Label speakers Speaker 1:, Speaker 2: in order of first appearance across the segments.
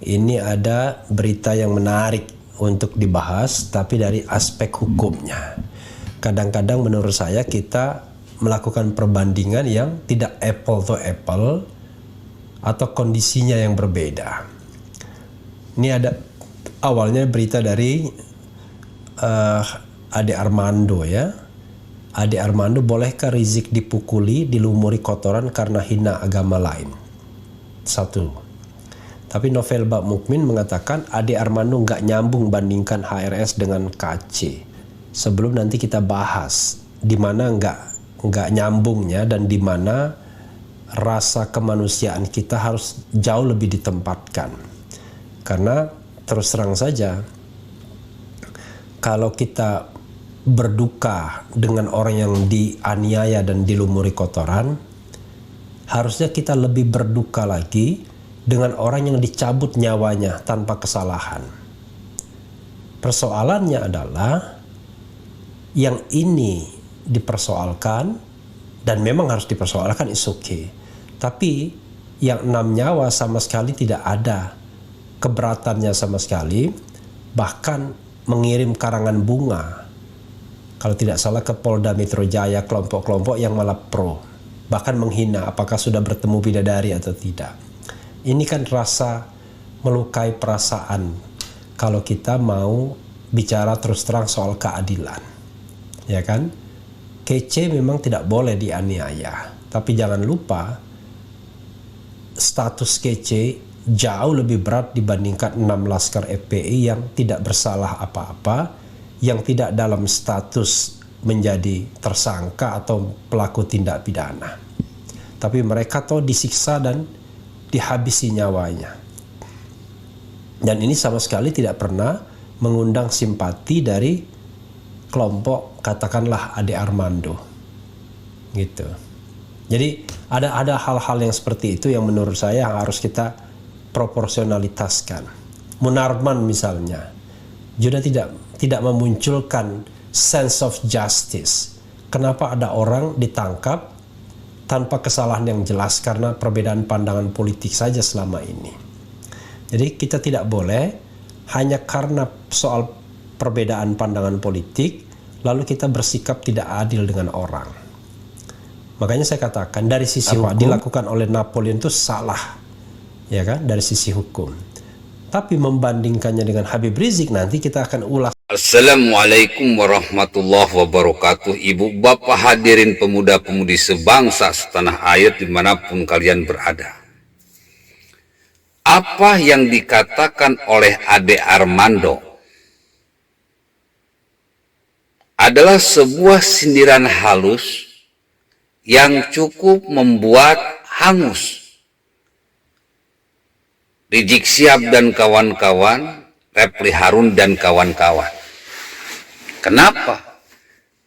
Speaker 1: ini ada berita yang menarik untuk dibahas, tapi dari aspek hukumnya. Kadang-kadang menurut saya kita melakukan perbandingan yang tidak apple to apple atau kondisinya yang berbeda. Ini ada awalnya berita dari Ade Armando ya. Ade Armando, bolehkah Rizik dipukuli, dilumuri kotoran karena hina agama lain? Satu. Tapi Novel Bak Mukmin mengatakan Ade Armando nggak nyambung bandingkan HRS dengan KC. Sebelum nanti kita bahas di mana nggak nyambungnya dan di mana rasa kemanusiaan kita harus jauh lebih ditempatkan. Karena terus terang saja, kalau kita berduka dengan orang yang dianiaya dan dilumuri kotoran, harusnya kita lebih berduka lagi dengan orang yang dicabut nyawanya tanpa kesalahan. Persoalannya adalah yang ini dipersoalkan, dan memang harus dipersoalkan, is okay. Tapi yang 6 nyawa sama sekali tidak ada keberatannya sama sekali, bahkan mengirim karangan bunga, kalau tidak salah ke Polda Metro Jaya, kelompok-kelompok yang malah pro, bahkan menghina apakah sudah bertemu bidadari atau tidak. Ini kan rasa melukai perasaan kalau kita mau bicara terus terang soal keadilan, ya kan? Kece memang tidak boleh dianiaya, tapi jangan lupa status kece jauh lebih berat dibandingkan 6 laskar FPI yang tidak bersalah apa-apa, yang tidak dalam status menjadi tersangka atau pelaku tindak pidana. Tapi mereka tuh disiksa dan dihabisi nyawanya. Dan ini sama sekali tidak pernah mengundang simpati dari kelompok katakanlah Ade Armando. Gitu. Jadi ada hal-hal yang seperti itu yang menurut saya harus kita proporsionalitaskan. Munarman misalnya juga tidak memunculkan sense of justice. Kenapa ada orang ditangkap tanpa kesalahan yang jelas karena perbedaan pandangan politik saja selama ini. Jadi kita tidak boleh hanya karena soal perbedaan pandangan politik lalu kita bersikap tidak adil dengan orang. Makanya saya katakan dari sisi hukum dilakukan oleh Napoleon itu salah, ya kan, dari sisi hukum. Tapi membandingkannya dengan Habib Rizik nanti kita akan ulas.
Speaker 2: Assalamualaikum warahmatullahi wabarakatuh. Ibu bapak hadirin pemuda-pemudi sebangsa setanah air dimanapun kalian berada. Apa yang dikatakan oleh Ade Armando adalah sebuah sindiran halus yang cukup membuat hangus Rizik Syihab dan kawan-kawan, Refli Harun dan kawan-kawan. Kenapa?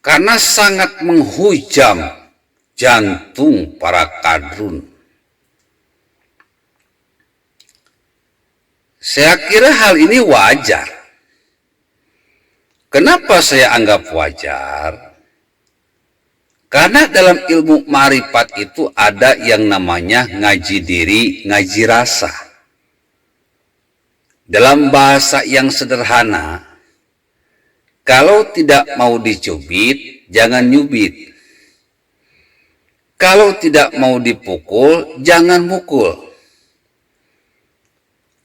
Speaker 2: Karena sangat menghujam jantung para kadrun. Saya kira hal ini wajar. Kenapa saya anggap wajar? Karena dalam ilmu ma'rifat itu ada yang namanya ngaji diri, ngaji rasa. Dalam bahasa yang sederhana, kalau tidak mau dicubit, jangan nyubit. Kalau tidak mau dipukul, jangan mukul.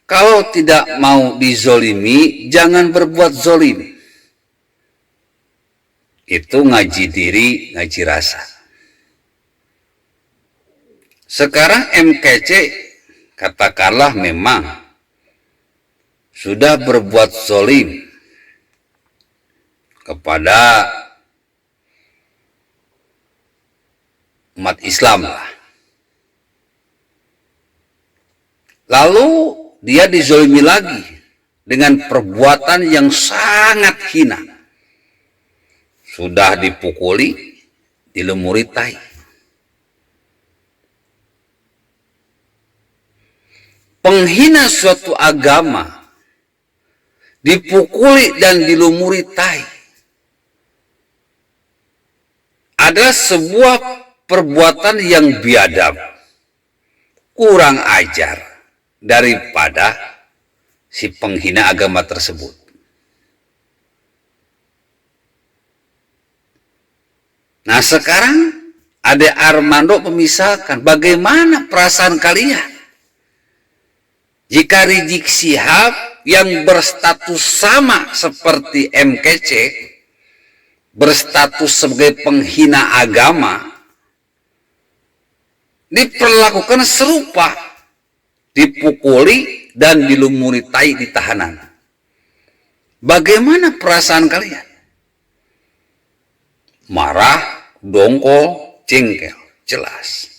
Speaker 2: Kalau tidak mau dizolimi, jangan berbuat zolim. Itu ngaji diri, ngaji rasa. Sekarang MKC, katakanlah memang sudah berbuat zolim kepada umat Islam lah. Lalu dia dizolimi lagi dengan perbuatan yang sangat hina. Sudah dipukuli, dilumuri tai. Penghina suatu agama dipukuli dan dilumuri tai adalah sebuah perbuatan yang biadab, kurang ajar daripada si penghina agama tersebut. Nah sekarang Ade Armando memisahkan, bagaimana perasaan kalian jika Rizik Syihab yang berstatus sama seperti MKC, berstatus sebagai penghina agama, diperlakukan serupa, dipukuli dan dilumuri tai di tahanan. Bagaimana perasaan kalian? Marah, dongkol, jengkel, jelas.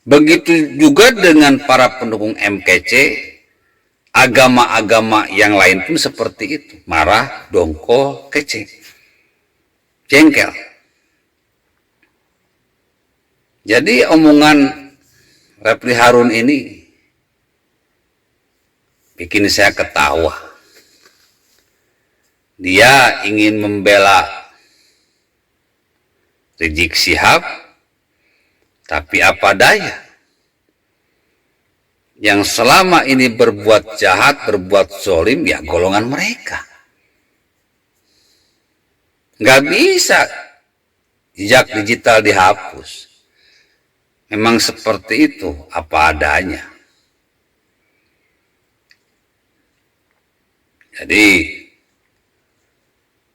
Speaker 2: Begitu juga dengan para pendukung MKC, agama-agama yang lain pun seperti itu. Marah, dongkol, kece, jengkel. Jadi omongan Refli Harun ini bikin saya ketawa. Dia ingin membela Rizik Syihab, tapi apa daya, yang selama ini berbuat jahat, berbuat zolim, ya golongan mereka. Nggak bisa jejak digital dihapus. Memang seperti itu, apa adanya. Jadi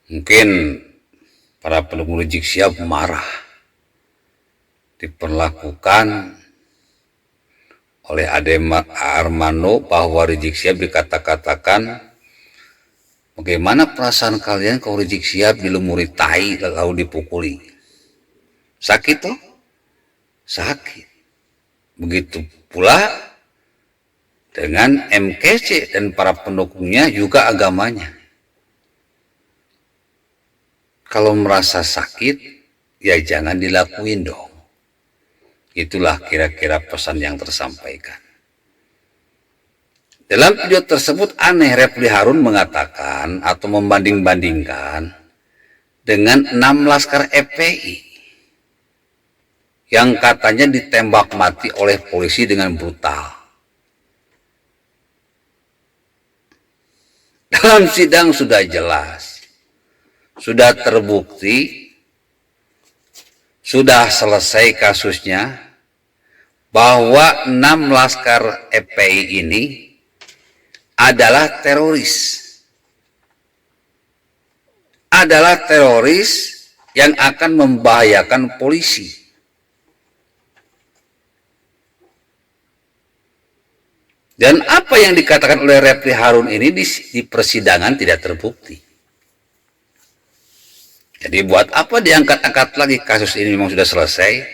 Speaker 2: mungkin para pendukung Rizik Syihab marah diperlakukan oleh Ade Armando bahwa Rizik Syihab dikata-katakan, bagaimana perasaan kalian kalau Rizik Syihab dilumuri tai lalu dipukuli? Sakit toh? Sakit. Begitu pula dengan MKC dan para pendukungnya juga agamanya. Kalau merasa sakit, ya jangan dilakuin dong. Itulah kira-kira pesan yang tersampaikan. Dalam video tersebut aneh, Refli Harun mengatakan atau membanding-bandingkan dengan 6 laskar FPI yang katanya ditembak mati oleh polisi dengan brutal. Dalam sidang sudah jelas, sudah terbukti, sudah selesai kasusnya, bahwa 6 laskar FPI ini adalah teroris. Adalah teroris yang akan membahayakan polisi. Dan apa yang dikatakan oleh Refli Harun ini di persidangan tidak terbukti. Jadi buat apa diangkat-angkat lagi, kasus ini memang sudah selesai.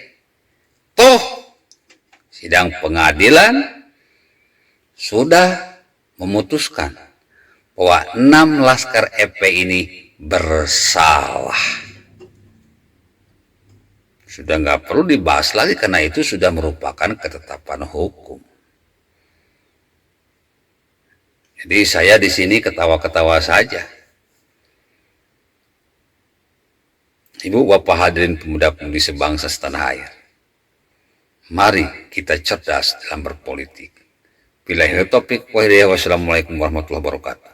Speaker 2: Toh sidang pengadilan sudah memutuskan bahwa 6 laskar FPI ini bersalah. Sudah nggak perlu dibahas lagi karena itu sudah merupakan ketetapan hukum. Jadi saya di sini ketawa-ketawa saja. Ibu bapak hadirin pemuda-pemudi sebangsa setanah air. Mari kita cerdas dalam berpolitik. Billahi taufiq wa hidayah. Wassalamualaikum warahmatullahi wabarakatuh.